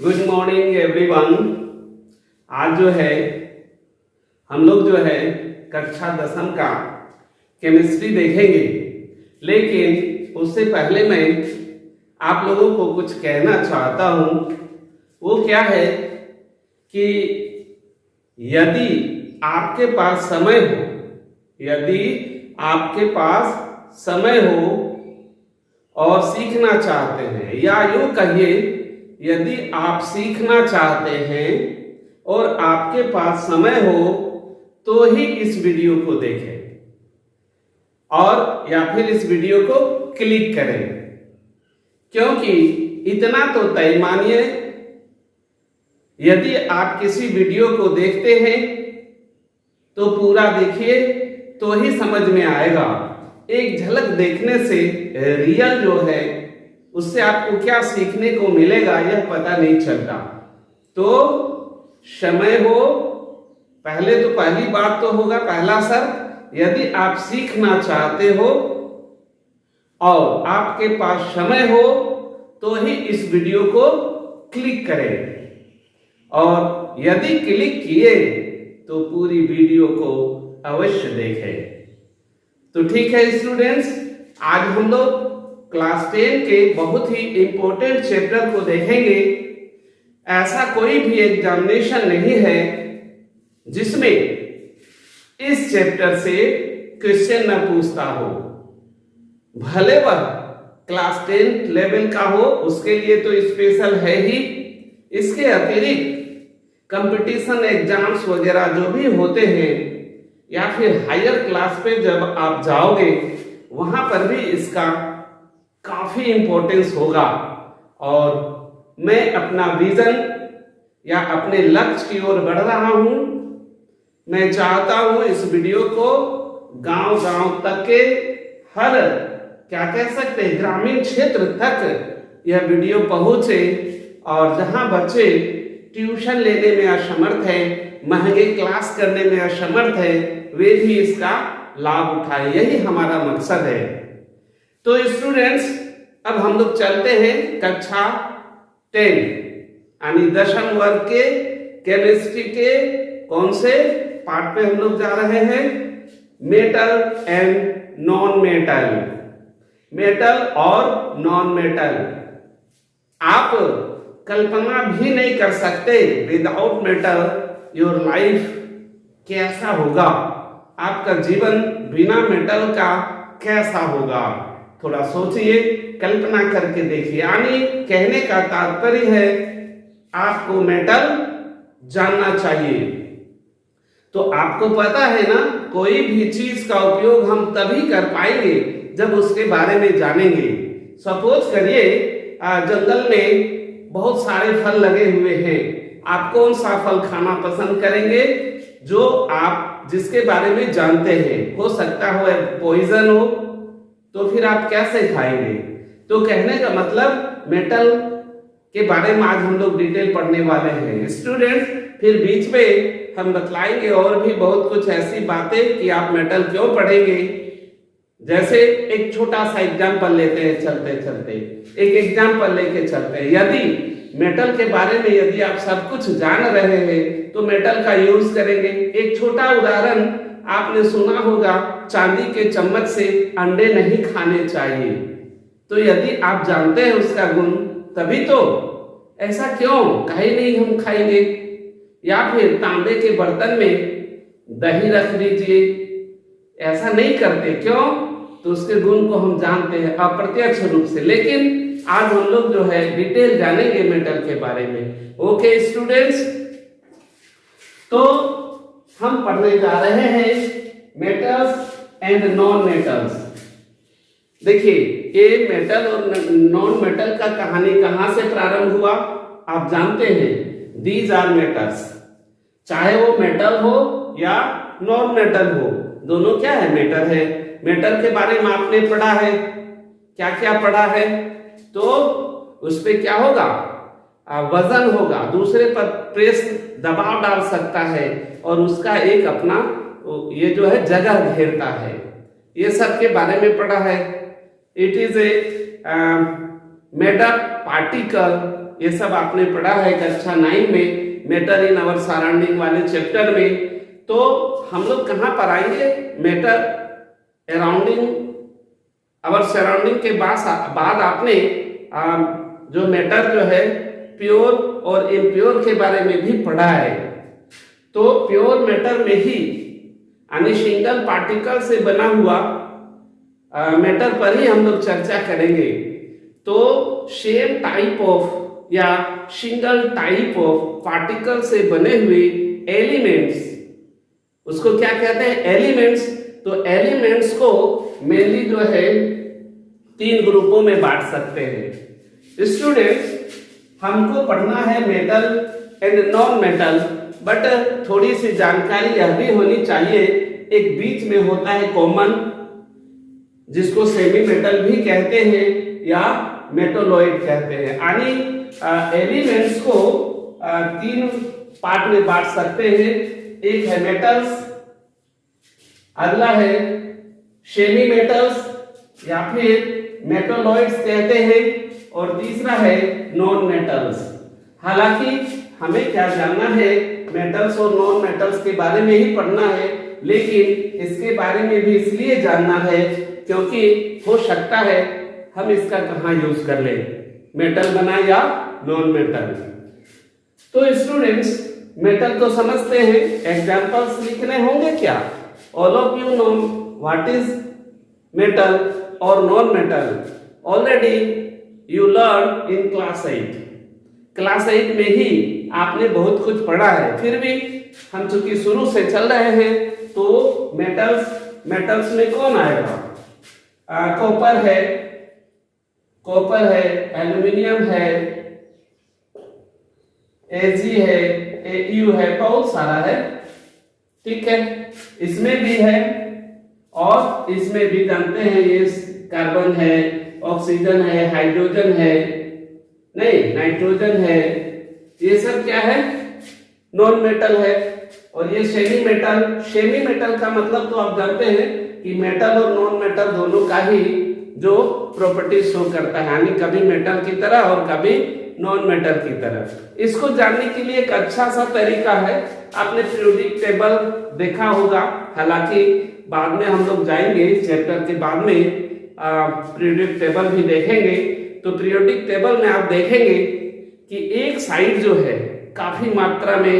Good morning everyone. आज जो है हम लोग जो है कक्षा 10वीं का केमिस्ट्री देखेंगे, लेकिन उससे पहले मैं आप लोगों को कुछ कहना चाहता हूं। वो क्या है कि यदि आपके पास समय हो, यदि आपके पास समय हो और सीखना चाहते हैं, या यूं कहिए यदि आप सीखना चाहते हैं और आपके पास समय हो तो ही इस वीडियो को देखें और या फिर इस वीडियो को क्लिक करें, क्योंकि इतना तो तय मानिए, यदि आप किसी वीडियो को देखते हैं तो पूरा देखिए तो ही समझ में आएगा। एक झलक देखने से रियल जो है उससे आपको क्या सीखने को मिलेगा यह पता नहीं चलता। तो समय हो, पहले तो पहली बात तो होगा, पहला शर्त, यदि आप सीखना चाहते हो और आपके पास समय हो तो ही इस वीडियो को क्लिक करें, और यदि क्लिक किए तो पूरी वीडियो को अवश्य देखें। तो ठीक है स्टूडेंट्स, आज हम लोग क्लास 10 के बहुत ही इंपॉर्टेंट चैप्टर को देखेंगे। ऐसा कोई भी एग्जामिनेशन नहीं है जिसमें इस चैप्टर से क्वेश्चन न पूछता हो, भले वह क्लास 10 लेवल का हो, उसके लिए तो स्पेशल है ही। इसके अतिरिक्त कंपटीशन एग्जाम्स वगैरह जो भी होते हैं या फिर हायर क्लास पे जब आप जाओगे वहां पर भी इसका काफी इंपॉर्टेंस होगा। और मैं अपना विजन या अपने लक्ष्य की ओर बढ़ रहा हूं। मैं चाहता हूं इस वीडियो को गांव-गांव तक के, हर क्या कह सकते हैं, ग्रामीण क्षेत्र तक यह वीडियो पहुंचे, और जहां बच्चे ट्यूशन लेने में असमर्थ है, महंगे क्लास करने में असमर्थ है, वे भी इसका लाभ उठाए, यही हमारा मकसद है। तो स्टूडेंट्स, अब हम लोग चलते हैं कक्षा 10 यानी 10वीं वर्ग के केमिस्ट्री के कौन से पार्ट पे हम लोग जा रहे हैं? Metal and non metal. Metal और नॉन मेटल आप कल्पना भी नहीं कर सकते, विदाउट मेटल योर लाइफ कैसा होगा, आपका जीवन बिना मेटल का कैसा होगा। थोड़ा सोचिए, कल्पना करके देखिए। यानी कहने का तात्पर्य है आपको मेटल जानना चाहिए। तो आपको पता है ना, कोई भी चीज का उपयोग हम तभी कर पाएंगे जब उसके बारे में जानेंगे। सपोज करिए जंगल में बहुत सारे फल लगे हुए हैं, आप कौन सा फल खाना पसंद करेंगे? जो आप जिसके बारे में जानते हैं। हो सकता हो पॉइजन हो, तो फिर आप कैसे खाएंगे? तो कहने का मतलब मेटल के बारे में आज हम लोग डिटेल पढ़ने वाले हैं स्टूडेंट्स। फिर बीच में हम बतलाएंगे और भी बहुत कुछ ऐसी बातें कि आप मेटल क्यों पढ़ेंगे। जैसे एक छोटा सा एग्जाम्पल लेते हैं, चलते चलते एक एग्जाम्पल लेके चलते हैं। यदि मेटल के बारे में यदि आप सब कुछ जान रहे हैं तो मेटल का यूज करेंगे। एक छोटा उदाहरण आपने सुना होगा, चांदी के चम्मच से अंडे नहीं खाने चाहिए। तो यदि आप जानते हैं उसका गुण, तभी तो, ऐसा क्यों कहीं नहीं हम खाएंगे। या फिर तांबे के बर्तन में दही रख दीजिए, ऐसा नहीं करते, क्यों? तो उसके गुण को हम जानते हैं अप्रत्यक्ष रूप से। लेकिन आज हम लोग जो है डिटेल जानेंगे मेटल के बारे में। ओके स्टूडेंट्स, तो हम पढ़ने जा रहे हैं मेटल्स एंड नॉन मेटल्स। देखिए, ये मेटल और नॉन मेटल का कहानी कहां से प्रारंभ हुआ आप जानते हैं। दीज आर मेटल्स, चाहे वो मेटल हो या नॉन मेटल हो, दोनों क्या है? मेटल है। मेटल के बारे में आपने पढ़ा है, क्या क्या पढ़ा है? तो उस पे क्या होगा? वजन होगा, दूसरे पर प्रेस दबाव डाल सकता है, और उसका एक अपना ये जो है जगह घेरता है। ये सब के बारे में पढ़ा है। It is a made up particle ये सब आपने पढ़ा है कक्षा 9 में मैटर इन आवर सराउंडिंग वाले चैप्टर में। तो हम लोग कहाँ पर आएंगे, मैटर अराउंडिंग आवर सराउंडिंग के बाद आपने जो मैटर जो है प्योर और इम्प्योर के बारे में भी पढ़ा है। तो प्योर मैटर में ही यानी सिंगल पार्टिकल से बना हुआ मैटर पर ही हम लोग चर्चा करेंगे। तो सेम टाइप ऑफ या सिंगल टाइप ऑफ पार्टिकल से बने हुए एलिमेंट्स, उसको क्या कहते हैं, एलिमेंट्स। तो एलिमेंट्स को मेनली जो है 3 ग्रुपों में बांट सकते हैं। स्टूडेंट्स, हमको पढ़ना है metal and non metal, but थोड़ी सी जानकारी यह भी होनी चाहिए, एक बीच में होता है कॉमन, जिसको सेमी मेटल भी कहते हैं या मेटोलॉइड कहते हैं। यानी एलिमेंट्स को 3 पार्ट में बांट सकते हैं। एक है मेटल्स, अगला है सेमी मेटल्स या फिर मेटोलॉइड्स कहते हैं, और तीसरा है नॉन मेटल्स। हालांकि हमें क्या जानना है, मेटल्स और नॉन मेटल्स के बारे में ही पढ़ना है, लेकिन इसके बारे में भी इसलिए जानना है क्योंकि हो सकता है हम इसका कहाँ यूज कर ले, मेटल बना या नॉन मेटल। तो स्टूडेंट्स, मेटल तो समझते हैं, एग्जांपल्स लिखने होंगे क्या? All of you know what is metal और non metal, already you learn in class 8। Class 8 में ही आपने बहुत कुछ पढ़ा है, फिर भी हम चूंकि शुरू से चल रहे हैं तो मेटल्स में कौन आएगा? कॉपर है, एल्युमिनियम है, Ag है, Au है, बहुत सारा है, ठीक है। इसमें भी है और इसमें भी जानते हैं, ये कार्बन है, ऑक्सीजन है, हाइड्रोजन है, नहीं नाइट्रोजन है, ये सब क्या है? नॉन मेटल है। और ये सेमी मेटल का मतलब तो आप जानते हैं कि मेटल और नॉन मेटल दोनों का ही जो प्रॉपर्टी शो करता है, यानी कभी मेटल की तरह और कभी नॉन मेटल की तरह। इसको जानने के लिए एक अच्छा सा तरीका है, आपने पीरियोडिक टेबल देखा होगा, हालांकि बाद में हम लोग जाएंगे चैप्टर के बाद में पीरियोडिक टेबल भी देखेंगे। तो पीरियोडिक टेबल में आप देखेंगे कि एक साइड जो है काफी मात्रा में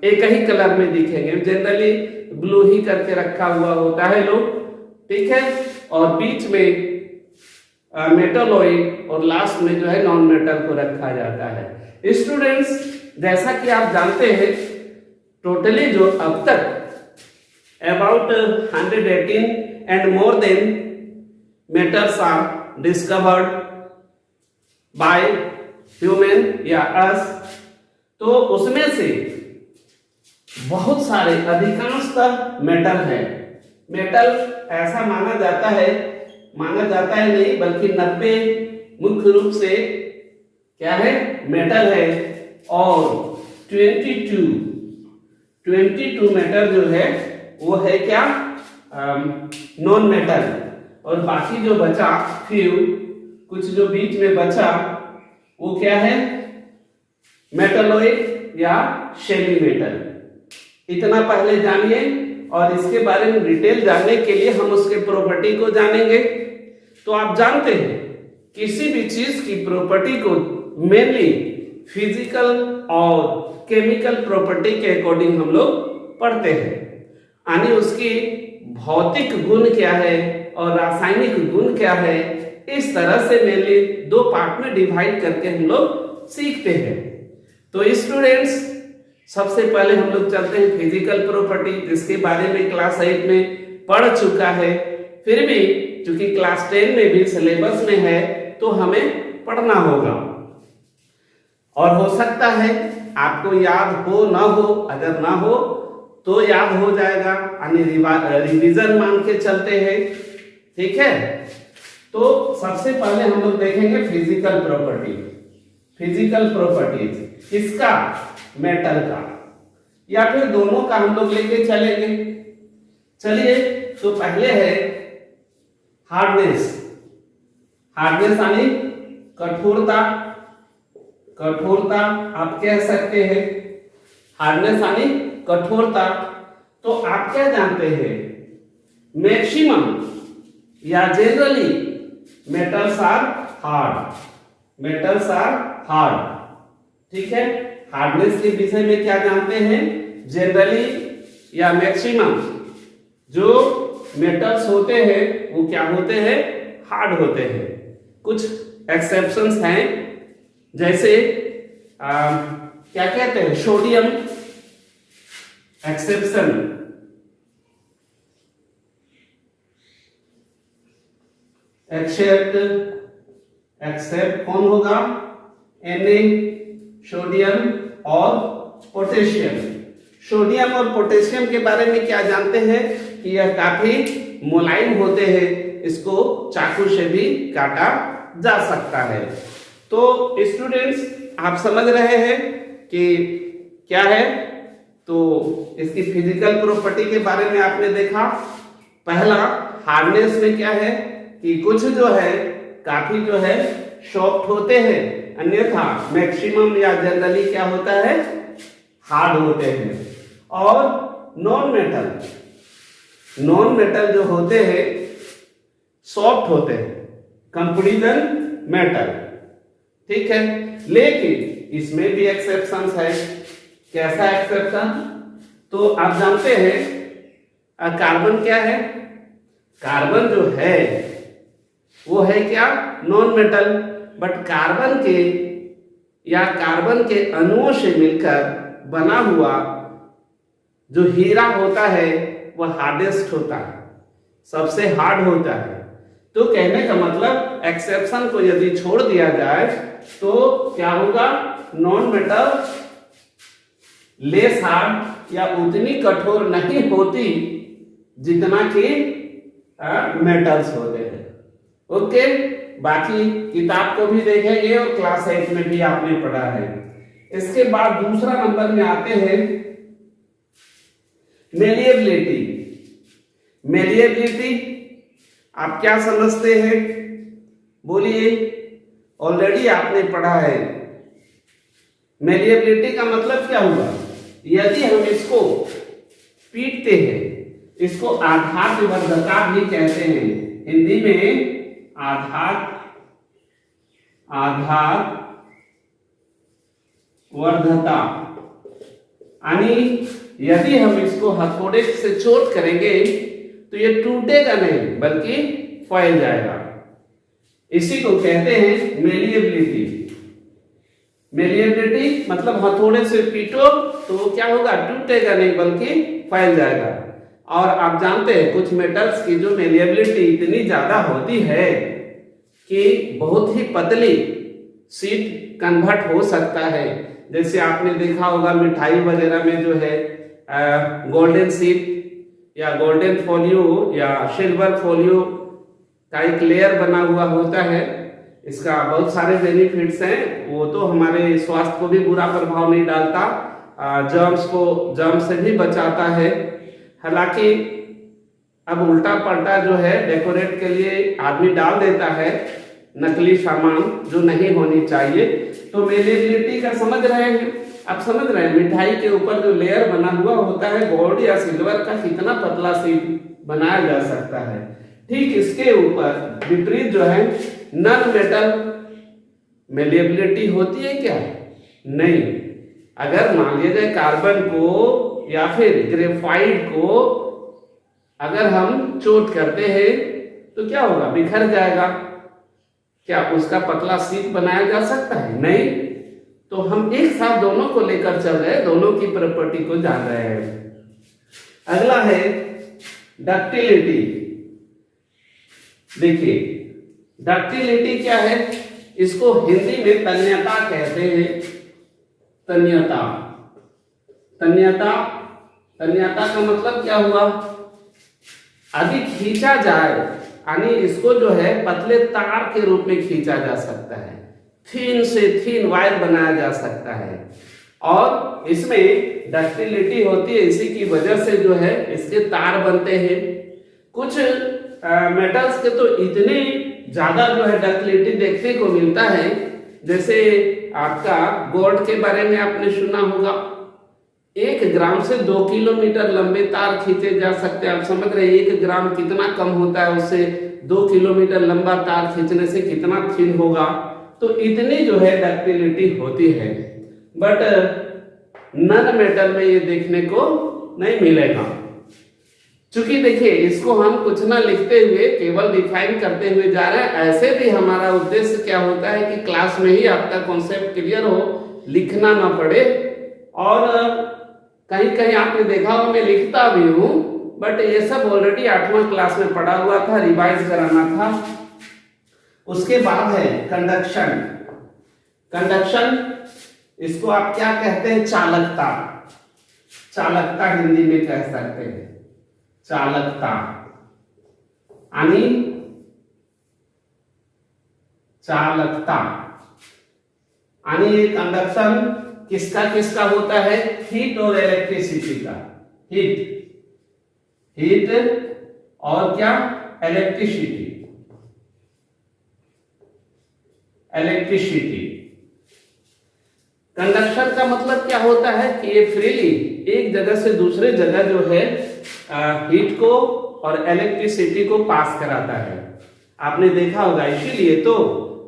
एक ही कलर में दिखेंगे, जनरली ब्लू ही करके रखा हुआ होता है लोग, ठीक है, और बीच में मेटोलॉइड और लास्ट में जो है नॉन मेटल को रखा जाता है। स्टूडेंट्स, जैसा कि आप जानते हैं, टोटली जो अब तक about 118 and more than metals are discovered by human या अस, तो उसमें से बहुत सारे अधिकांशतः मेटल है। मेटल ऐसा माना जाता है नहीं, बल्कि 90 मुख्य रूप से क्या है? मेटल है, और 22 मेटल जो है वो है क्या? Non metal. और बाकी जो बचा कुछ जो बीच में बचा वो क्या है? मेटलॉइड या सेमी मेटल। इतना पहले जानिए, और इसके बारे में डिटेल जानने के लिए हम उसके प्रॉपर्टी को जानेंगे। तो आप जानते हैं किसी भी चीज की प्रॉपर्टी को मेनली फिजिकल और केमिकल प्रॉपर्टी के अकॉर्डिंग हम लोग पढ़ते हैं, यानी उसकी भौतिक गुण क्या है और रासायनिक गुण क्या है, इस तरह से मेनली 2 पार्ट में डिवाइड करके हम लोग सीखते हैं। तो स्टूडेंट्स, सबसे पहले हम लोग चलते हैं फिजिकल प्रॉपर्टी, जिसके बारे में क्लास 8 में पढ़ चुका है, फिर भी चूंकि क्लास 10 में भी सिलेबस में है तो हमें पढ़ना होगा, और हो सकता है आपको याद हो ना हो, अगर ना हो तो याद हो जाएगा, यानी रिवीजन मान के चलते हैं, ठीक है। तो सबसे पहले हम लोग देखेंगे फिजिकल प्रॉपर्टीज, किसका? मेटल का, या फिर दोनों का हम लोग लेके चलेंगे। चलिए, तो पहले है हार्डनेस यानी कठोरता, कठोरता आप कह सकते हैं, हार्डनेस यानी कठोरता। तो आप क्या जानते हैं, मैक्सिमम या generally metals are hard, metals are hard, ठीक है। हार्डनेस के विषय में क्या जानते हैं, जनरली या मैक्सिमम जो मेटल्स होते हैं वो क्या होते हैं, हार्ड होते हैं। कुछ एक्सेप्शंस हैं, जैसे क्या कहते हैं, सोडियम एक्सेप्शन, एक्सेप्ट कौन होगा, Na, सोडियम और पोटेशियम। सोडियम और पोटेशियम के बारे में क्या जानते हैं कि यह काफी मुलायम होते हैं, इसको चाकू से भी काटा जा सकता है। तो स्टूडेंट्स आप समझ रहे हैं कि क्या है, तो इसकी फिजिकल प्रॉपर्टी के बारे में आपने देखा। पहला हार्डनेस में क्या है कि कुछ जो है काफी जो है सॉफ्ट होते हैं, अन्यथा मैक्सिमम या जनरली क्या होता है, हार्ड होते हैं। और नॉन मेटल जो होते हैं सॉफ्ट होते हैं, कंपैरिजन मेटल, ठीक है। लेकिन इसमें भी एक्सेप्शंस है। कैसा एक्सेप्शन, तो आप जानते हैं कार्बन क्या है, कार्बन जो है वो है क्या, नॉन मेटल, बट कार्बन के अणुओं से मिलकर बना हुआ जो हीरा होता है वह हार्डेस्ट होता है, सबसे हार्ड होता है। तो कहने का मतलब एक्सेप्शन को यदि छोड़ दिया जाए तो क्या होगा, नॉन मेटल लेस हार्ड या उतनी कठोर नहीं होती जितना कि मेटल्स होते हैं। ओके, बाकी किताब को भी देखेंगे और क्लास 8 में भी आपने पढ़ा है। इसके बाद दूसरा नंबर में आते हैं मेलिएबिलिटी। मेलिएबिलिटी आप क्या समझते हैं, बोलिए, ऑलरेडी आपने पढ़ा है। मेलिएबिलिटी का मतलब क्या हुआ, यदि हम इसको पीटते हैं, इसको आघात विवर्धता भी कहते हैं, हिंदी में आघात वर्धता, यानी यदि हम इसको हथौड़े से चोट करेंगे तो ये टूटेगा नहीं बल्कि फैल जाएगा। इसी को कहते हैं मेलिएबिलिटी। मेलिएबिलिटी मतलब हथौड़े से पीटो तो वो क्या होगा, टूटेगा नहीं बल्कि फैल जाएगा। और आप जानते हैं कुछ मेटल्स की जो मेलिएबिलिटी इतनी ज्यादा होती है कि बहुत ही पतली शीट कन्वर्ट हो सकता है। जैसे आपने देखा होगा मिठाई वगैरह में जो है गोल्डन शीट या गोल्डन फोलियो या सिल्वर फोलियो का एक लेयर बना हुआ होता है। इसका बहुत सारे बेनिफिट्स हैं, वो तो हमारे स्वास्थ्य को भी बुरा प्रभाव नहीं डालता, जर्म से भी बचाता है। हालांकि अब उल्टा पलटा जो है डेकोरेट के लिए आदमी डाल देता है नकली सामान जो नहीं होनी चाहिए। तो मेलिएबिलिटी का समझ रहे हैं, आप समझ रहे हैं मिठाई के ऊपर जो लेयर बना हुआ होता है गोल्ड या सिल्वर का, कितना पतला शीट बनाया जा सकता है। ठीक इसके ऊपर विपरीत जो है नॉन मेटल मेलिएबिलिटी होती है क्या, नहीं। अगर मान लिया जाए कार्बन को या फिर ग्रेफाइट को अगर हम चोट करते हैं तो क्या होगा, बिखर जाएगा। क्या उसका पतला शीट बनाया जा सकता है, नहीं। तो हम एक साथ दोनों को लेकर चल रहे हैं, दोनों की प्रॉपर्टी को जान रहे हैं। अगला है डक्टिलिटी। देखिए डक्टिलिटी क्या है, इसको हिंदी में तन्यता कहते हैं। तन्यता, तन्यता, तन्यता का मतलब क्या हुआ, अधिक खींचा जाए, यानी इसको जो है पतले तार के रूप में खींचा जा सकता है, थीन से थीन वायर बनाया जा सकता है। और इसमें डक्टिलिटी होती है, इसी की वजह से जो है इसके तार बनते हैं। कुछ मेटल्स के तो इतने ज्यादा जो है डक्टिलिटी देखने को मिलता है जैसे आपका गोल्ड के बारे में आपने सुना होगा, 1 ग्राम से 2 किलोमीटर लंबे तार खींचे जा सकते हैं। आप समझ रहे हैं 1 ग्राम कितना कम होता है, उससे 2 किलोमीटर लंबा तार खींचने से कितना थिन होगा। तो इतनी जो है डक्टिलिटी होती है, बट नन मेटल में ये देखने को नहीं मिलेगा। चूंकि देखिए इसको हम कुछ ना लिखते हुए केवल डिफाइन करते हुए जा रहे हैं। ऐसे भी हमारा उद्देश्य क्या होता है कि क्लास में ही आपका कॉन्सेप्ट क्लियर हो, लिखना ना पड़े। और कहीं कहीं आपने देखा हो मैं लिखता भी हूं, बट ये सब ऑलरेडी 8वां क्लास में पढ़ा हुआ था, रिवाइज कराना था। उसके बाद है कंडक्शन। कंडक्शन इसको आप क्या कहते हैं, चालकता। चालकता हिंदी में कह सकते हैं, चालकता यानी चालकता यानी ये कंडक्शन किसका किसका होता है, हीट और इलेक्ट्रिसिटी का। हीट और क्या, इलेक्ट्रिसिटी। कंडक्शन का मतलब क्या होता है कि ये फ्रीली एक जगह से दूसरे जगह जो है हीट को और इलेक्ट्रिसिटी को पास कराता है। आपने देखा होगा, इसीलिए तो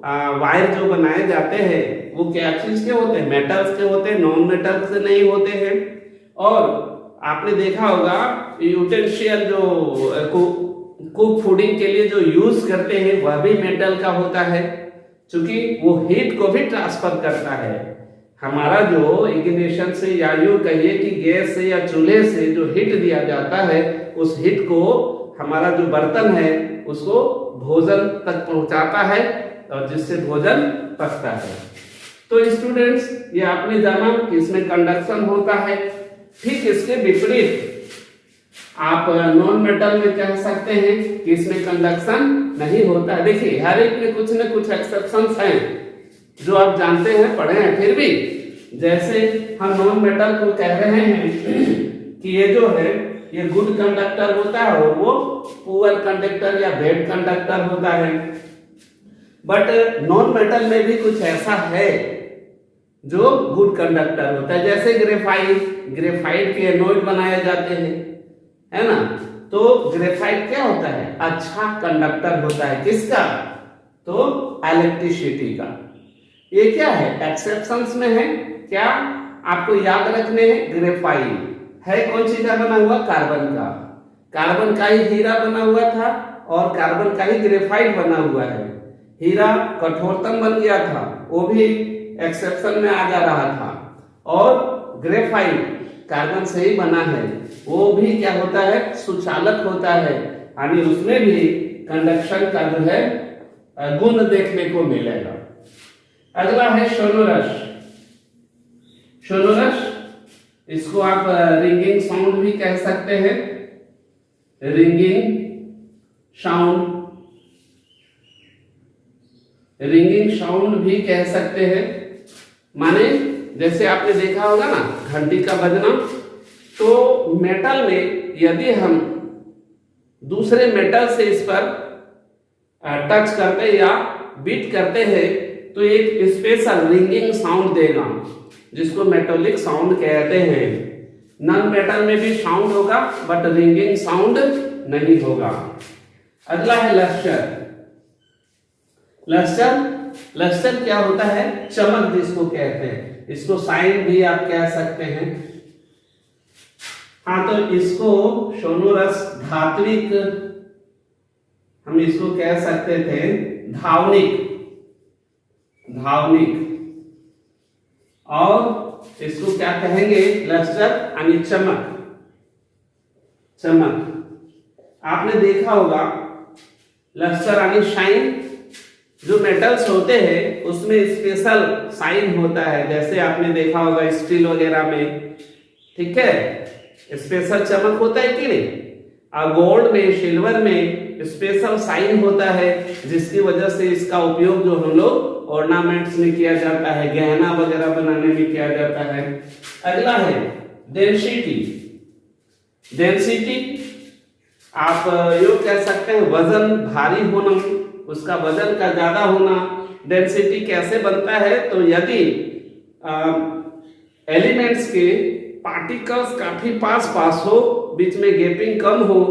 वायर जो बनाए जाते हैं वो क्या चीज के होते हैं, मेटल्स के होते हैं, नॉन मेटल्स से नहीं होते हैं। और आपने देखा होगा यूटेंशियल जो कुक फूडिंग के लिए जो यूज करते हैं वह भी मेटल का होता है, क्योंकि वो हीट को भी ट्रांसफर करता है। हमारा जो इग्निशन से या यूं कहिए कि गैस से या चूल्हे से जो हीट दिया जाता है, उस हीट को हमारा जो बर्तन है उसको भोजन तक पहुंचाता है और जिससे भोजन पकता है। तो स्टूडेंट्स ये आपने जाना कि इसमें कंडक्शन होता है। ठीक इसके विपरीत आप नॉन मेटल में कह सकते हैं कि इसमें कंडक्शन नहीं होता है। देखिए हर एक में कुछ न कुछ एक्सेप्शंस हैं जो आप जानते हैं, पढ़े हैं। फिर भी जैसे हम नॉन मेटल को कह रहे हैं कि ये जो है ये गुड कंडक्टर होता है और वो पुअर कंडक्टर या बैड कंडक्टर होता है। बट नॉन मेटल में भी कुछ ऐसा है जो गुड कंडक्टर होता है, जैसे ग्रेफाइट के एनोड बनाए जाते हैं, है ना। तो ग्रेफाइट क्या होता है, अच्छा कंडक्टर होता है। किसका, तो इलेक्ट्रिसिटी का। ये क्या है, एक्सेप्शंस में है। क्या आपको याद रखने हैं, ग्रेफाइट है कौन सी का बना हुआ, कार्बन का। कार्बन का ही हीरा बना हुआ था और कार्बन का ही ग्रेफाइट बना हुआ है। हीरा कठोरतम बन गया था, वो भी एक्सेप्शन में आ जा रहा था। और ग्रेफाइट कार्बन से ही बना है, वो भी क्या होता है, सुचालक होता है, यानी उसमें भी कंडक्शन का जो है गुण देखने को मिलेगा। अगला है सोनोरस। सोनोरस इसको आप रिंगिंग साउंड भी कह सकते हैं, रिंगिंग साउंड भी कह सकते हैं। माने जैसे आपने देखा होगा ना घंटी का बजना, तो मेटल में यदि हम दूसरे मेटल से इस पर टच करते या बीट करते हैं तो एक स्पेशल रिंगिंग साउंड देगा, जिसको मेटोलिक साउंड कहते हैं। नॉन मेटल में भी साउंड होगा बट रिंगिंग साउंड नहीं होगा। अगला है लस्टर। लस्टर क्या होता है, चमक जिसको कहते हैं, इसको साइन भी आप कह सकते हैं। हाँ, तो इसको सोनोरस धात्विक हम इसको कह सकते थे, धावनिक और इसको क्या कहेंगे, लस्टर यानी चमक। आपने देखा होगा लस्टर यानी शाइन, जो मेटल्स होते हैं उसमें स्पेशल साइन होता है। जैसे आपने देखा होगा स्टील वगैरह में, ठीक है, स्पेशल चमक होता है कि नहीं। और गोल्ड में, सिल्वर में स्पेशल साइन होता है, जिसकी वजह से इसका उपयोग जो हम लोग ऑर्नामेंट्स में किया जाता है, गहना वगैरह बनाने में किया जाता है। अगला है डेंसिटी। आप यो कह सकते हैं वजन भारी होना, उसका वजन का ज्यादा होना, डेंसिटी कैसे बनता है, तो यदि एलिमेंट्स के पार्टिकल्स काफी पास पास हो, बीच में गैपिंग कम हो,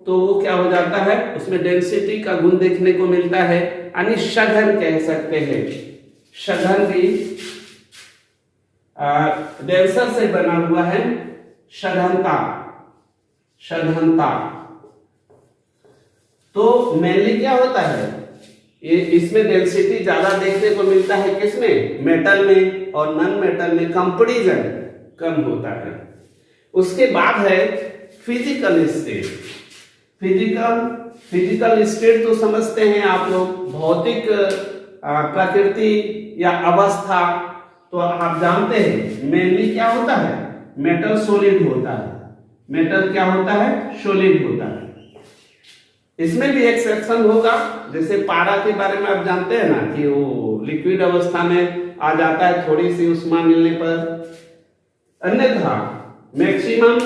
तो वो क्या हो जाता है, उसमें डेंसिटी का गुण देखने को मिलता है, यानी सघन कह सकते हैं। सघन भी डेंसर से बना हुआ है, सघनता। सघनता तो मेनली क्या होता है, ये इसमें डेंसिटी ज्यादा देखने को मिलता है किसमें, मेटल में, और नॉन मेटल में कंपैरिजन कम होता है। उसके बाद है फिजिकल स्टेट। फिजिकल स्टेट तो समझते हैं आप लोग, भौतिक प्रकृति या अवस्था, तो आप जानते हैं मेनली क्या होता है, मेटल सॉलिड होता है। मेटल क्या होता है, सॉलिड होता है। इसमें भी एक्सेप्शन होगा, जैसे पारा के बारे में आप जानते हैं ना कि वो लिक्विड अवस्था में आ जाता है थोड़ी सी उष्मा मिलने पर। अन्यथा मैक्सिमम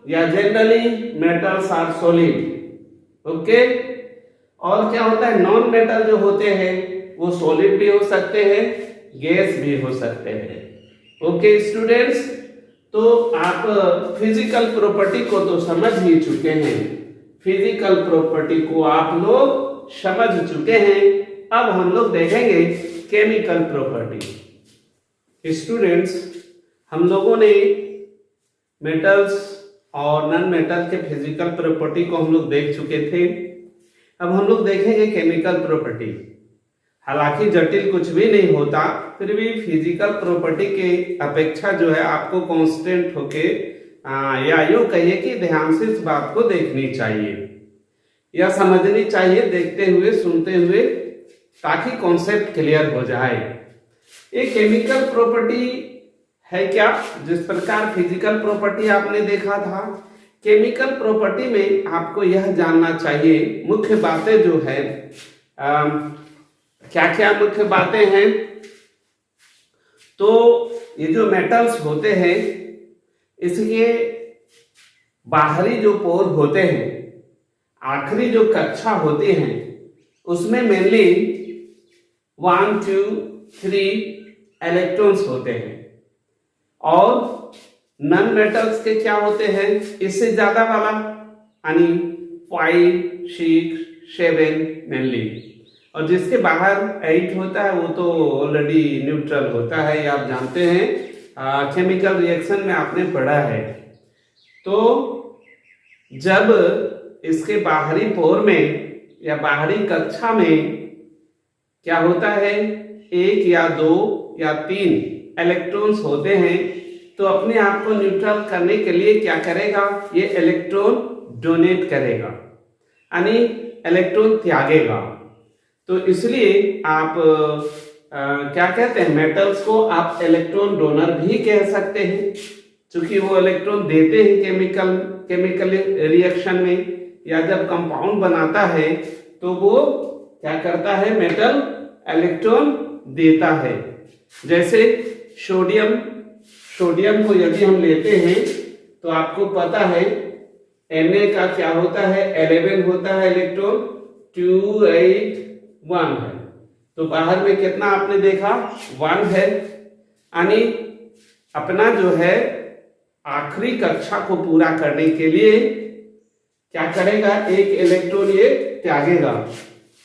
या generally metals are solid. Okay, और क्या होता है, नॉन मेटल जो होते हैं वो सॉलिड भी हो सकते हैं, गैस भी हो सकते हैं। ओके स्टूडेंट्स, तो आप फिजिकल प्रॉपर्टी को तो समझ ही चुके हैं, फिजिकल प्रॉपर्टी को आप लोग समझ चुके हैं। अब हम लोग देखेंगे केमिकल प्रॉपर्टी। स्टूडेंट्स, हम लोगों ने मेटल्स और नॉन मेटल के फिजिकल प्रॉपर्टी को हम लोग देख चुके थे। अब हम लोग देखेंगे केमिकल प्रॉपर्टी। हालांकि जटिल कुछ भी नहीं होता, फिर भी फिजिकल प्रॉपर्टी के अपेक्षा जो है आपको कांस्टेंट होके या यूं कहिए कि ध्यान से इस बात को देखनी चाहिए या समझनी चाहिए, देखते हुए सुनते हुए, ताकि कॉन्सेप्ट क्लियर हो जाए। ये केमिकल प्रॉपर्टी है क्या, जिस प्रकार फिजिकल प्रॉपर्टी आपने देखा था, केमिकल प्रॉपर्टी में आपको यह जानना चाहिए मुख्य बातें जो है, क्या क्या मुख्य बातें हैं। तो ये जो मेटल्स होते हैं, इसके बाहरी जो पोर होते हैं, आखिरी जो कक्षा होती है, उसमें मेनली 1 2 3 इलेक्ट्रॉन्स होते हैं, और नॉन मेटल्स के क्या होते हैं, इससे ज्यादा वाला, यानी 5 6 7 मेनली, और जिसके बाहर 8 होता है वो तो ऑलरेडी न्यूट्रल होता है, ये आप जानते हैं, केमिकल रिएक्शन में आपने पढ़ा है। तो जब इसके बाहरी पोर में या बाहरी कक्षा में क्या होता है, 1 या 2 या 3 इलेक्ट्रॉन्स होते हैं, तो अपने आप को न्यूट्रल करने के लिए क्या करेगा, ये इलेक्ट्रॉन डोनेट करेगा, यानी इलेक्ट्रॉन त्यागेगा। तो इसलिए आप क्या कहते हैं, मेटल्स को आप इलेक्ट्रॉन डोनर भी कह सकते हैं, क्योंकि वो इलेक्ट्रॉन देते हैं केमिकल रिएक्शन में, या जब कंपाउंड बनाता है तो वो क्या करता है, मेटल इलेक्ट्रॉन देता है। जैसे सोडियम को यदि हम लेते हैं तो आपको पता है Na का क्या होता है, 11 होता है इलेक्ट्रॉन, 2 8 1 है, तो बाहर में कितना आपने देखा, 1 है, यानी अपना जो है आखिरी कक्षा को पूरा करने के लिए क्या करेगा, एक इलेक्ट्रॉन ये त्यागेगा।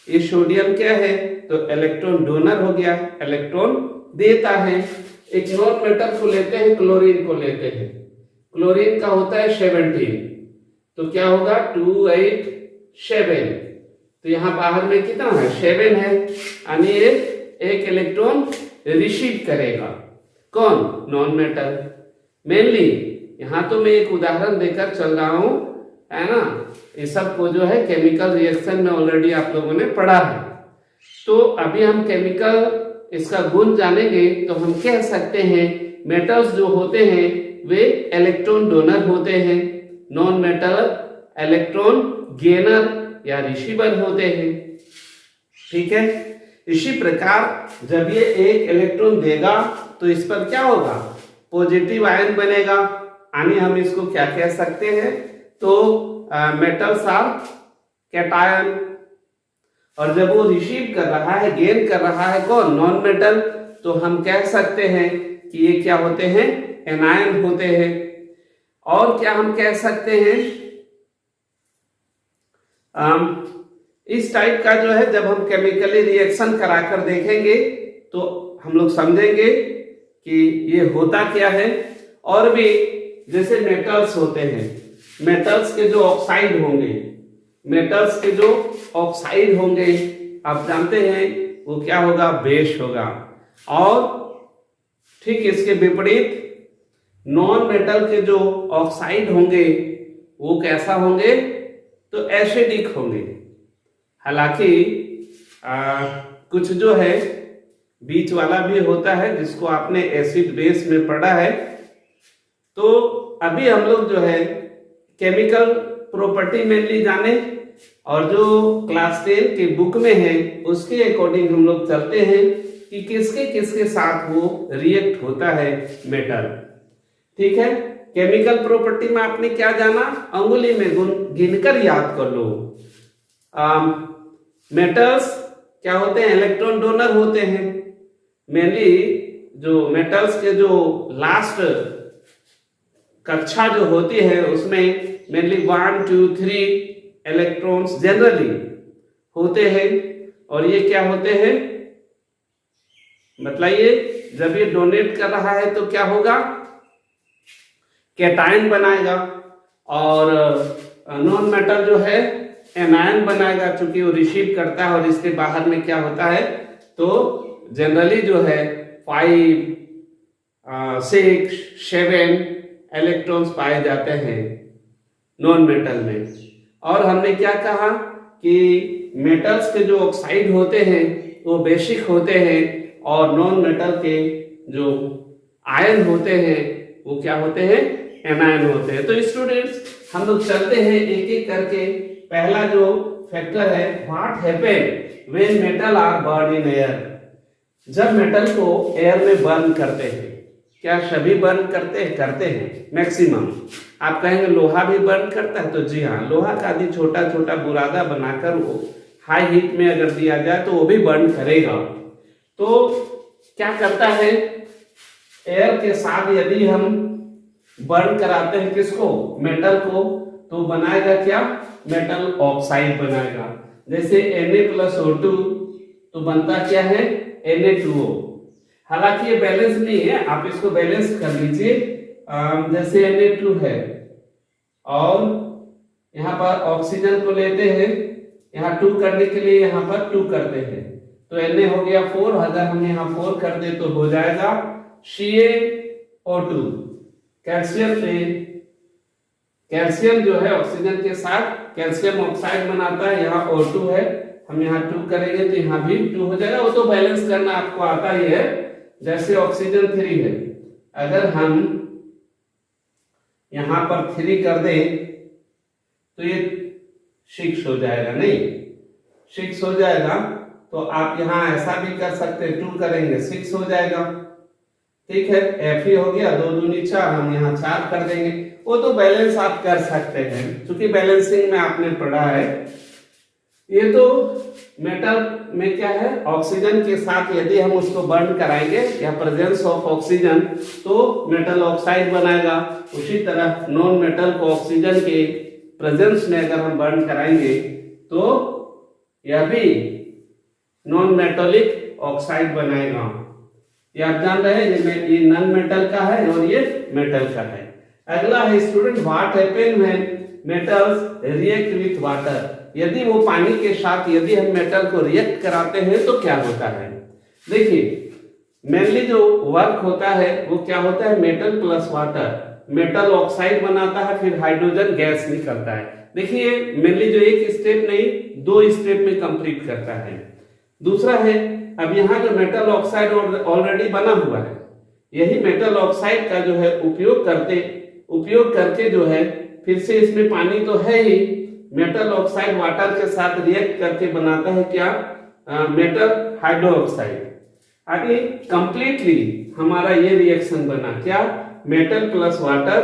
ये सोडियम क्या है, तो इलेक्ट्रॉन डोनर हो गया, इलेक्ट्रॉन देता है। एक नॉन मेटल को लेते हैं, क्लोरीन को लेते हैं, क्लोरीन का होता है 17, तो क्या होगा 2 8 7, तो यहां बाहर में कितना है, 7 है, यानी ये एक इलेक्ट्रॉन रिसीव करेगा। कौन, नॉन मेटल। मेनली यहां तो मैं एक उदाहरण देकर चल रहा हूं, है ना, ये सब को जो है केमिकल रिएक्शन में ऑलरेडी आप लोगों ने पढ़ा है। तो अभी हम केमिकल इसका गुण जानेंगे, तो हम कह सकते हैं मेटल्स जो होते हैं वे इलेक्ट्रॉन डोनर होते हैं, नॉन मेटल इलेक्ट्रॉन गेनर या रिसीवर होते हैं। ठीक है, इसी प्रकार जब ये एक इलेक्ट्रॉन देगा तो इस पर क्या होगा, पॉजिटिव आयन बनेगा, यानी हम इसको क्या कह सकते हैं, तो मेटल्स आर कैटायन। और जब वो रिसीव कर रहा है, गेन कर रहा है कौन, नॉन मेटल, तो हम कह सकते हैं कि ये क्या होते हैं, एनायन होते हैं। और क्या हम कह सकते हैं, इस टाइप का जो है जब हम केमिकली रिएक्शन कराकर देखेंगे तो हम लोग समझेंगे कि ये होता क्या है। और भी जैसे मेटल्स होते हैं, मेटल्स के जो ऑक्साइड होंगे, मेटल्स के जो ऑक्साइड होंगे आप जानते हैं वो क्या होगा, बेस होगा। और ठीक इसके विपरीत नॉन मेटल के जो ऑक्साइड होंगे वो कैसा होंगे, तो एसिडिक होंगे। हालांकि कुछ जो है बीच वाला भी होता है जिसको आपने एसिड बेस में पढ़ा है। तो अभी हम लोग जो है केमिकल प्रॉपर्टी मेनली जाने, और जो क्लास 10 के बुक में है उसके अकॉर्डिंग हम लोग चलते हैं कि किसके किसके साथ वो रिएक्ट होता है मेटल। ठीक है, केमिकल प्रॉपर्टी में आपने क्या जाना, अंगुली में गिनकर याद कर लो। मेटल्स क्या होते हैं, इलेक्ट्रॉन डोनर होते हैं। मेनली जो मेटल्स के जो लास्ट कक्षा जो होती है उसमें मेनली 1 2 3 इलेक्ट्रॉन्स जनरली होते हैं। और ये क्या होते हैं बताइए, जब ये डोनेट कर रहा है तो क्या होगा, कैटायन बनाएगा, और नॉन मेटल जो है एनायन बनाएगा, चूंकि वो रिसीव करता है। और इसके बाहर में क्या होता है, तो जनरली जो है 5 6 7 इलेक्ट्रॉन्स पाए जाते हैं नॉन मेटल में। और हमने क्या कहा कि मेटल्स के जो ऑक्साइड होते हैं वो बेसिक होते हैं, और नॉन मेटल के जो आयन होते हैं वो क्या होते हैं, एनायन होते हैं। तो स्टूडेंट्स हम लोग चलते हैं एक एक करके। पहला जो फैक्टर है, what happen when metal are burn in air. जब मेटल को एयर में बर्न करते हैं, क्या सभी बर्न करते हैं, करते हैं मैक्सिमम। आप कहेंगे लोहा भी बर्न करता है, तो जी हाँ, लोहा का भी छोटा छोटा बुरादा बनाकर वो हाई हीट में अगर दिया जाए तो वो भी बर्न करेगा। तो क्या करता है, एयर के साथ यदि हम बर्न कराते हैं किसको, मेटल को, तो बनाएगा क्या, मेटल ऑक्साइड बनाएगा। जैसे Na+O2 तो बनता क्या है, Na2O। हालांकि ये बैलेंस नहीं है, आप इसको बैलेंस कर लीजिए। जैसे Na2 है और यहाँ पर ऑक्सीजन को लेते हैं, यहाँ 2 करने के लिए यहाँ पर 2 करते हैं, तो Na हो गया 4। अगर हम यहाँ 4 कर दे तो हो जाएगा CaO2। कैल्शियम से, कैल्शियम जो है ऑक्सीजन के साथ कैल्शियम ऑक्साइड बनाता है, यहाँ O2 है, हम यहाँ 2 करेंगे तो यहाँ भी 2 हो जाएगा। वो तो बैलेंस करना आपको आता ही है। जैसे ऑक्सीजन 3 है, अगर हम यहाँ पर 3 कर दें तो ये 6 हो जाएगा, नहीं 6 हो जाएगा। तो आप यहाँ ऐसा भी कर सकते हैं, 2 करेंगे 6 हो जाएगा। ठीक है, Fe हो गया, 2 दूनी 4, हम यहाँ 4 कर देंगे। वो तो बैलेंस आप कर सकते हैं, क्योंकि बैलेंसिंग में आपने पढ़ा है। ये तो मेटल में क्या है, ऑक्सीजन के साथ यदि हम उसको बर्न कराएंगे या प्रेजेंस ऑफ ऑक्सीजन तो मेटल ऑक्साइड बनाएगा। उसी तरह नॉन मेटल को ऑक्सीजन के प्रेजेंस में अगर हम बर्न कराएंगे तो यह भी नॉन मेटलिक ऑक्साइड बनाएगा। ये आप जान रहे हैं, ये नॉन मेटल का है और ये मेटल का है। अगला है student, what happen when metals react with water. यदि वो पानी के साथ यदि हम मेटल को रिएक्ट कराते हैं तो क्या होता है। देखिए मेनली जो वर्क होता है वो क्या होता है, metal plus water, metal oxide बनाता है, फिर हाइड्रोजन गैस निकलता है। देखिए मेनली जो एक स्टेप नहीं 2 स्टेप में कंप्लीट करता है। दूसरा है, अब यहाँ जो मेटल ऑक्साइड ऑलरेडी बना हुआ है, यही मेटल ऑक्साइड का जो है उपयोग करके जो है फिर से इसमें पानी तो है ही, मेटल ऑक्साइड वाटर के साथ रिएक्ट करके बनाता है क्या, मेटल हाइड्रोक्साइड। आगे कंप्लीटली हमारा ये रिएक्शन बना क्या, मेटल प्लस वाटर,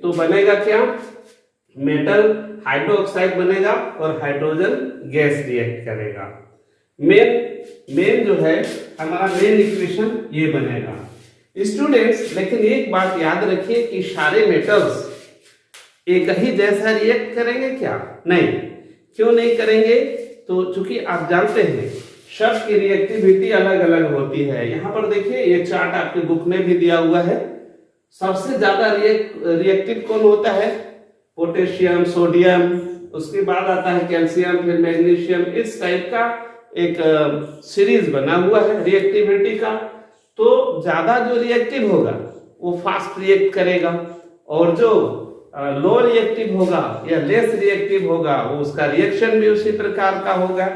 तो बनेगा क्या, मेटल हाइड्रोक्साइड बनेगा और हाइड्रोजन गैस रिएक्ट करेगा। मेन जो है हमारा मेन इक्वेशन ये बनेगा स्टूडेंट्स। लेकिन एक बात याद रखिए कि सारे मेटल्स एक ही जैसा रिएक्ट करेंगे क्या? नहीं। क्यों नहीं करेंगे? तो चूंकि आप जानते हैं सब की रिएक्टिविटी अलग अलग होती है। यहाँ पर देखिए ये चार्ट आपके बुक में भी दिया हुआ है। सबसे ज्यादा रिएक्टिव कौन होता है? पोटेशियम, सोडियम, उसके बाद आता है कैल्शियम, फिर मैग्नीशियम। इस टाइप का एक सीरीज बना हुआ है रिएक्टिविटी का। तो ज्यादा जो रिएक्टिव होगा वो फास्ट रिएक्ट करेगा, और जो लो रिएक्टिव होगा या लेस रिएक्टिव होगा वो उसका रिएक्शन भी उसी प्रकार का होगा।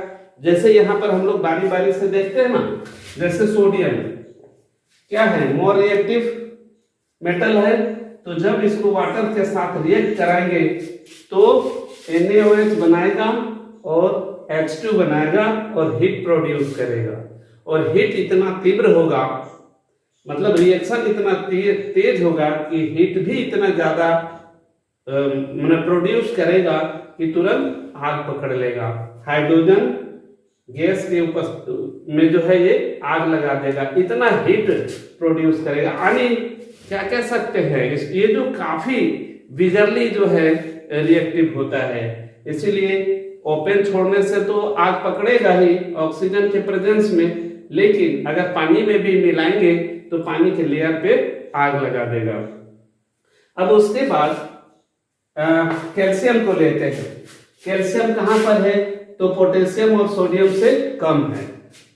जैसे यहाँ पर हम लोग बारी बारी से देखते हैं ना, जैसे सोडियम क्या है? मोर रिएक्टिव मेटल है। तो जब इसको वाटर के साथ रिएक्ट कराएंगे तो NaOH बनाएगा और H2 बनाएगा और हीट प्रोड्यूस करेगा। और हीट इतना तीव्र होगा, मतलब रिएक्शन इतना तेज होगा कि हीट भी इतना ज्यादा प्रोड्यूस करेगा कि तुरंत आग पकड़ लेगा। हाइड्रोजन गैस के ऊपर में जो है ये आग लगा देगा, इतना हीट प्रोड्यूस करेगा। यानी क्या कह सकते हैं, ये जो काफी बिगरली जो है रिएक्टिव होता है। इसीलिए ओपन छोड़ने से तो आग पकड़ेगा ही ऑक्सीजन के प्रेजेंस में, लेकिन अगर पानी में भी मिलाएंगे तो पानी के लेयर पे आग लगा देगा। अब उसके बाद कैल्शियम को लेते हैं। कैल्शियम कहाँ पर है? तो पोटेशियम और सोडियम से कम है।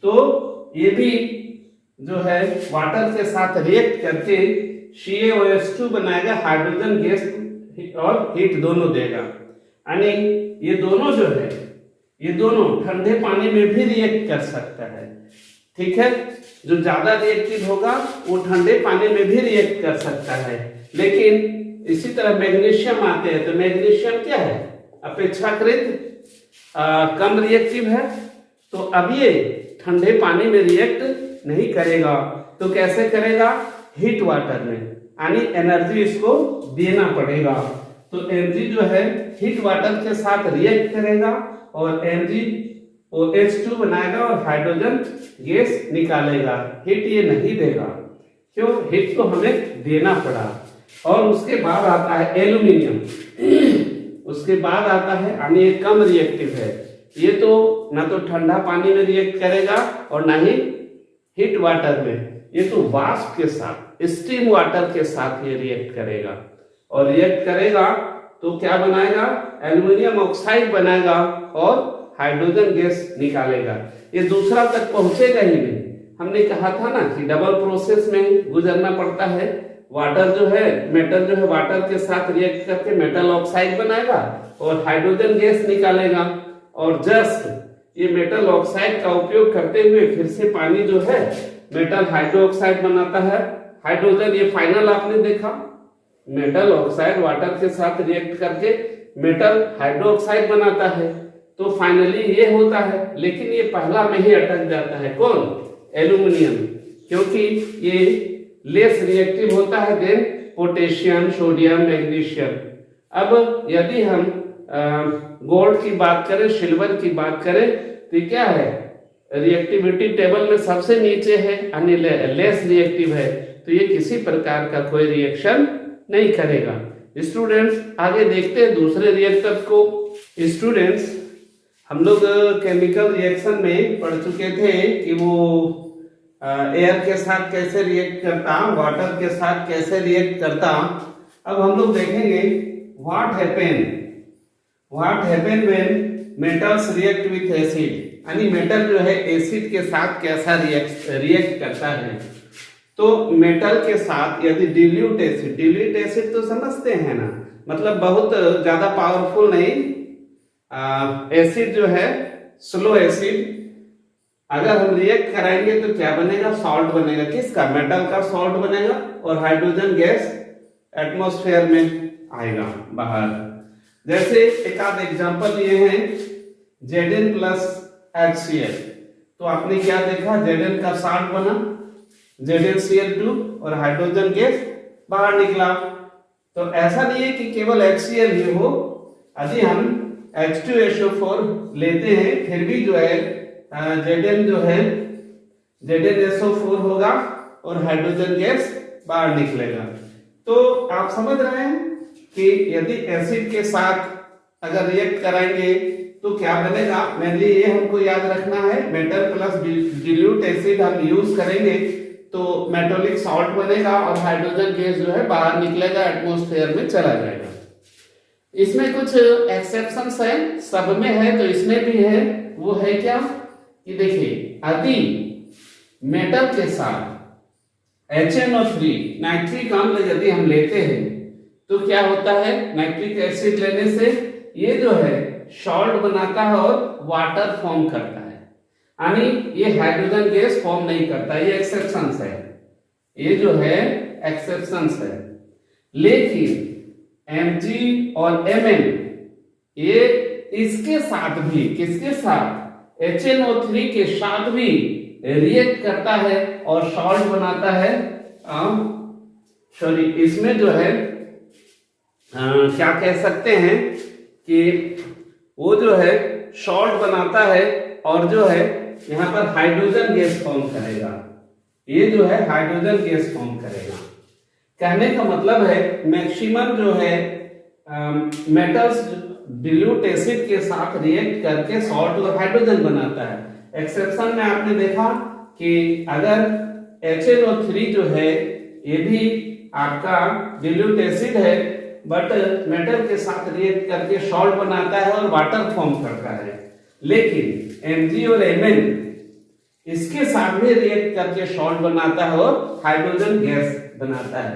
तो ये भी जो है वाटर के साथ रिएक्ट करके CaOH2 बनाएगा, हाइड्रोजन गैस और हीट दोनों देगा। यानी ये दोनों जो है, ये दोनों ठंडे पानी में भी रिएक्ट कर सकता है। ठीक है, जो ज्यादा रिएक्टिव होगा वो ठंडे पानी में भी रिएक्ट कर सकता है। लेकिन इसी तरह मैग्नीशियम आते हैं, तो मैग्नीशियम क्या है? अपेक्षाकृत कम रिएक्टिव है। तो अब ये ठंडे पानी में रिएक्ट नहीं करेगा, तो कैसे करेगा? हीट वाटर में, यानी एनर्जी इसको देना पड़ेगा। तो एनर्जी जो है हीट वाटर के साथ रिएक्ट करेगा और NaOH2 बनाएगा और हाइड्रोजन गैस निकालेगा। हीट ये नहीं देगा। क्यों? हीट तो हमें देना पड़ा। और उसके बाद आता है एल्यूमिनियम। उसके बाद आता है, यानी ये कम रिएक्टिव है। ये तो ना तो ठंडा पानी में रिएक्ट करेगा और ना ही हीट वाटर में। ये तो वाष्प के साथ, स्टीम वाटर के साथ ये रिएक्ट करेगा। और रिएक्ट करेगा तो क्या बनाएगा? एल्युमिनियम ऑक्साइड बनाएगा और हाइड्रोजन गैस निकालेगा। ये दूसरा तक पहुंचेगा ही नहीं। हमने कहा था ना कि डबल प्रोसेस में गुजरना पड़ता है। वाटर जो है, मेटल जो है वाटर के साथ रिएक्ट करके मेटल ऑक्साइड बनाएगा और हाइड्रोजन गैस निकालेगा। और जस्ट ये मेटल ऑक्साइड का उपयोग करते हुए फिर से पानी जो है मेटल हाइड्रोक्साइड बनाता है। हाइड्रोजन, ये फाइनल आपने देखा, मेटल ऑक्साइड वाटर के साथ रिएक्ट करके मेटल हाइड्रोक्साइड बनाता है। तो फाइनली ये होता है, लेकिन ये पहला में ही अटक जाता है। कौन? एल्यूमिनियम, क्योंकि ये लेस रिएक्टिव होता है देन पोटेशियम, सोडियम, मैग्नीशियम। अब यदि हम गोल्ड की बात करें, सिल्वर की बात करें, तो क्या है? रिएक्टिविटी टेबल में सबसे नीचे है, यानी लेस रिएक्टिव है। तो ये किसी प्रकार का कोई रिएक्शन नहीं करेगा। स्टूडेंट्स आगे देखते हैं दूसरे रिएक्टर को। स्टूडेंट्स हम लोग केमिकल रिएक्शन में पढ़ चुके थे कि वो एयर के साथ कैसे रिएक्ट करता, वाटर के साथ कैसे रिएक्ट करता। अब हम लोग देखेंगे what happen when metals react with acid, यानी मेटल जो है एसिड के साथ कैसा रिएक्ट करता है। तो मेटल के साथ यदि डिल्यूट एसिड तो समझते हैं ना, मतलब बहुत ज्यादा पावरफुल नहीं एसिड जो है, स्लो एसिड, अगर हम रिएक्ट कराएंगे तो क्या बनेगा? सॉल्ट बनेगा। किसका? मेटल का सॉल्ट बनेगा और हाइड्रोजन गैस एटमॉस्फेयर में आएगा बाहर। जैसे एक आध एग्जांपल लिए हैं Zn प्लस HCl, तो आपने क्या देखा? Zn का सॉल्ट बना, ZnCl2 और हाइड्रोजन गैस बाहर निकला। तो ऐसा नहीं है कि केवल HCl ही हो, यदि हम H2SO4 लेते हैं फिर भी जो है Zn जो है ZnSO4 होगा और हाइड्रोजन गैस बाहर निकलेगा। तो आप समझ रहे हैं कि यदि एसिड के साथ अगर रिएक्ट कराएंगे तो क्या बनेगा। मेनली ये हमको याद रखना है, मेटल प्लस डिल्यूट एसिड हम यूज करेंगे तो मेटालिक सॉल्ट बनेगा और हाइड्रोजन गैस जो है बाहर निकलेगा, एटमॉस्फेयर में चला जाएगा। इसमें कुछ एक्सेप्शंस है, सब में है तो इसमें भी है। वो है क्या कि देखिए, यदि मेटल के साथ HNO3 नाइट्रिक अम्ल यदि हम लेते हैं तो क्या होता है, नाइट्रिक एसिड लेने से ये जो है सॉल्ट बनाता है और वाटर फॉर्म करता है, यानी ये हाइड्रोजन गैस फॉर्म नहीं करता। ये एक्सेप्शंस है, ये जो है एक्सेप्शंस है। लेकिन Mg और Mn ये इसके साथ भी, किसके साथ, HNO3 के साथ भी रिएक्ट करता है और सॉल्ट बनाता है। सॉरी, इसमें जो है क्या कह सकते हैं कि वो जो है सॉल्ट बनाता है और जो है यहाँ पर हाइड्रोजन गैस फॉर्म करेगा। ये जो है हाइड्रोजन गैस फॉर्म करेगा। कहने का मतलब है मैक्सिमम जो है मेटल्स डिल्यूट एसिड के साथ रिएक्ट करके सॉल्ट और हाइड्रोजन बनाता है। एक्सेप्शन में आपने देखा कि अगर HNO3 जो है ये भी आपका डिल्यूट एसिड है बट मेटल के साथ रिएक्ट करके सॉल्ट बनाता है और वाटर फॉर्म करता है। लेकिन Mg और Mn इसके साथ भी रिएक्ट करके सॉल्ट बनाता है और हाइड्रोजन गैस बनाता है।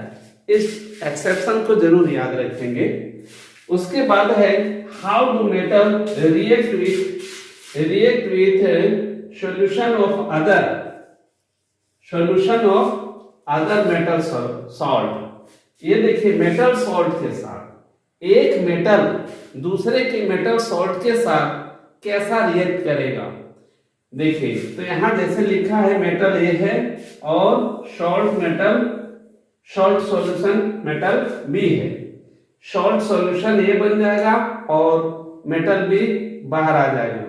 इस एक्सेप्शन को जरूर याद रखेंगे। उसके बाद है how do metal react with solution of other metal salt. ये देखिए, मेटल सॉल्ट के साथ एक मेटल दूसरे के मेटल सॉल्ट के साथ कैसा रिएक्ट करेगा। देखिए, तो यहां जैसे लिखा है मेटल ए है और सॉल्ट सॉल्यूशन मेटल बी है। सॉल्ट सॉल्यूशन ए बन जाएगा और मेटल बी बाहर आ जाएगा।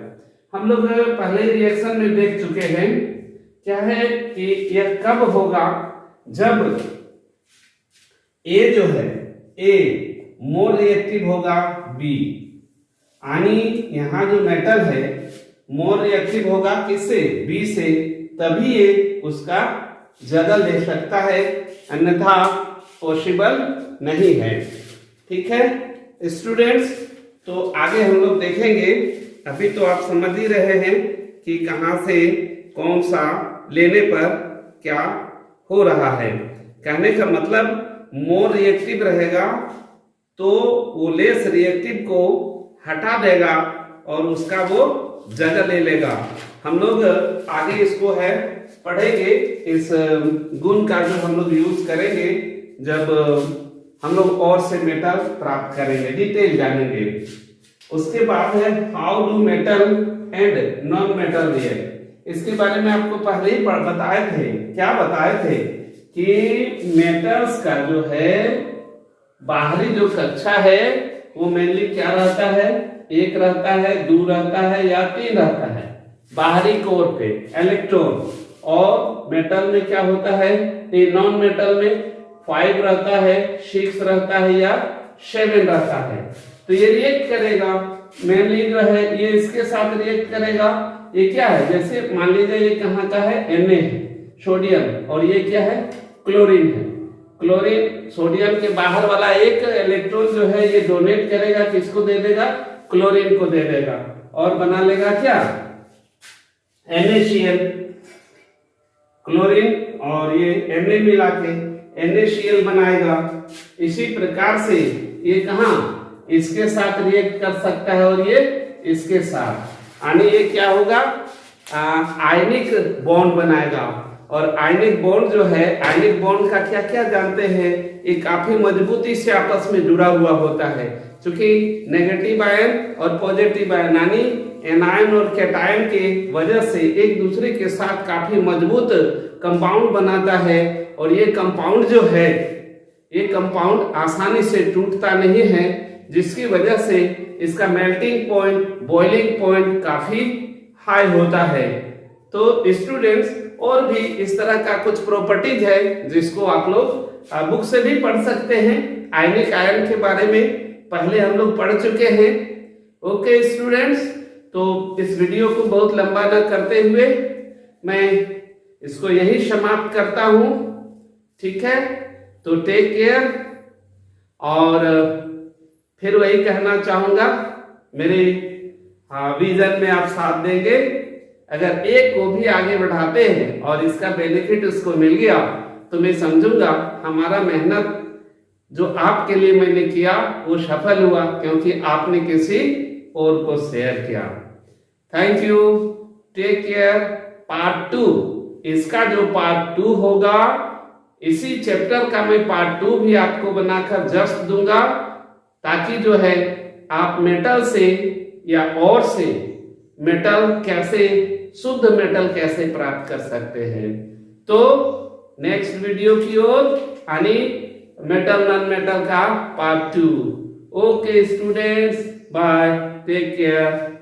हम लोग पहले रिएक्शन में देख चुके हैं क्या है कि यह कब होगा, जब ए जो है ए मोर रिएक्टिव होगा बी, यानी यहाँ जो मेटल है मोर रिएक्टिव होगा किससे, बी से, तभी ये उसका जगह ले सकता है, अन्यथा पॉसिबल नहीं है। ठीक है स्टूडेंट्स, तो आगे हम लोग देखेंगे। अभी तो आप समझ ही रहे हैं कि कहां से कौन सा लेने पर क्या हो रहा है। कहने का मतलब मोर रिएक्टिव रहेगा तो वो लेस रिएक्टिव को हटा देगा और उसका वो जगह ले लेगा। हम लोग आगे इसको है पढ़ेंगे, इस गुण का जो हम लोग यूज करेंगे जब हम लोग और से मेटल प्राप्त करेंगे, डिटेल जानेंगे। उसके बाद है how do metal and non metal react. इसके बारे में आपको पहले ही बताए थे। क्या बताए थे कि मेटल्स का जो है बाहरी जो कक्षा है वो मेनली क्या रहता है, एक रहता है, दो रहता है या तीन रहता है बाहरी कोर पे इलेक्ट्रॉन। और मेटल में क्या होता है, नॉन मेटल में 5 रहता है, 6 रहता है या 7 रहता है। तो ये रिएक्ट करेगा, मेनली जो है ये इसके साथ रिएक्ट करेगा। ये क्या है, जैसे मान लीजिए ये कहाँ का है, Na है सोडियम, और ये क्या है, क्लोरीन है। क्लोरीन सोडियम के बाहर वाला एक इलेक्ट्रॉन जो है ये डोनेट करेगा, किसको दे देगा, क्लोरीन को दे देगा और बना लेगा क्या, NaCl। क्लोरीन और ये Na मिला के NaCl बनाएगा। इसी प्रकार से ये कहाँ, इसके साथ रिएक्ट कर सकता है और ये इसके साथ, यानी ये क्या होगा, आयनिक बॉन्ड बनाएगा। और आयनिक बॉन्ड जो है, आयनिक बॉन्ड का क्या क्या जानते हैं, ये काफी मजबूती से आपस में जुड़ा हुआ होता है। क्योंकि नेगेटिव आयन और पॉजिटिव आयन यानी एनायन और कैटायन के वजह से एक दूसरे के साथ काफी मजबूत कंपाउंड बनाता है। और ये कंपाउंड जो है, ये कंपाउंड आसानी से टूटता नहीं है, जिसकी वजह से इसका मेल्टिंग पॉइंट, बॉइलिंग पॉइंट काफी हाई होता है। तो स्टूडेंट्स, और भी इस तरह का कुछ प्रॉपर्टीज है जिसको आप लोग बुक से भी पढ़ सकते हैं। आयनिक आयन के बारे में पहले हम लोग पढ़ चुके हैं। ओके स्टूडेंट्स, तो इस वीडियो को बहुत लंबा न करते हुए मैं इसको यही समाप्त करता हूं। ठीक है, तो टेक केयर। और फिर वही कहना चाहूंगा, मेरे विजन में आप साथ देंगे। अगर एक को भी आगे बढ़ाते हैं और इसका बेनिफिट उसको मिल गया तो मैं समझूंगा हमारा मेहनत जो आपके लिए मैंने किया वो सफल हुआ, क्योंकि आपने किसी और को शेयर किया। Thank you, take care. Part 2, इसका जो पार्ट 2 होगा, इसी चैप्टर का मैं पार्ट 2 भी आपको बनाकर जस्ट दूंगा, ताकि जो है आप मेटल से या और से मेटल कैसे, शुद्ध मेटल कैसे प्राप्त कर सकते हैं। तो नेक्स्ट वीडियो की ओर, यानी मेटल नॉन मेटल का part 2। Okay students, bye, take care.